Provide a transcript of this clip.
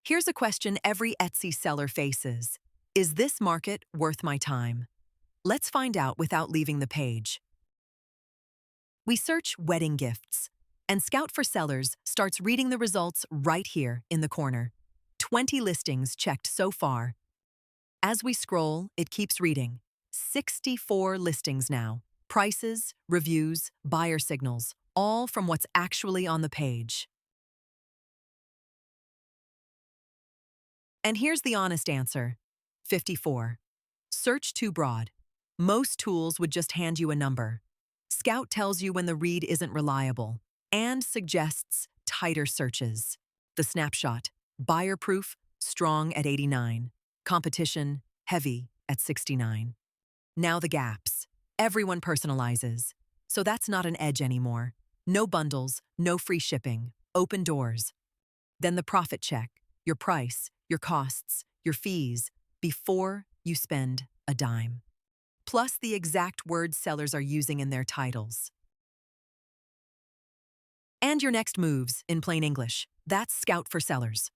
Here's a question every Etsy seller faces. Is this market worth my time? Let's find out without leaving the page. We search wedding gifts, and Scout for Sellers starts reading the results right here in the corner. 20 listings checked so far. As we scroll, it keeps reading. 64 listings now. Prices, reviews, buyer signals, all from what's actually on the page. And here's the honest answer. 54. Search too broad. Most tools would just hand you a number. Scout tells you when the read isn't reliable and suggests tighter searches. The snapshot, buyer proof, strong at 89. Competition, heavy at 69. Now the gaps. Everyone personalizes. So that's not an edge anymore. No bundles, no free shipping, open doors. Then the profit check, your price, your costs, your fees, before you spend a dime. Plus the exact words sellers are using in their titles. And your next moves in plain English. That's Scout for Sellers.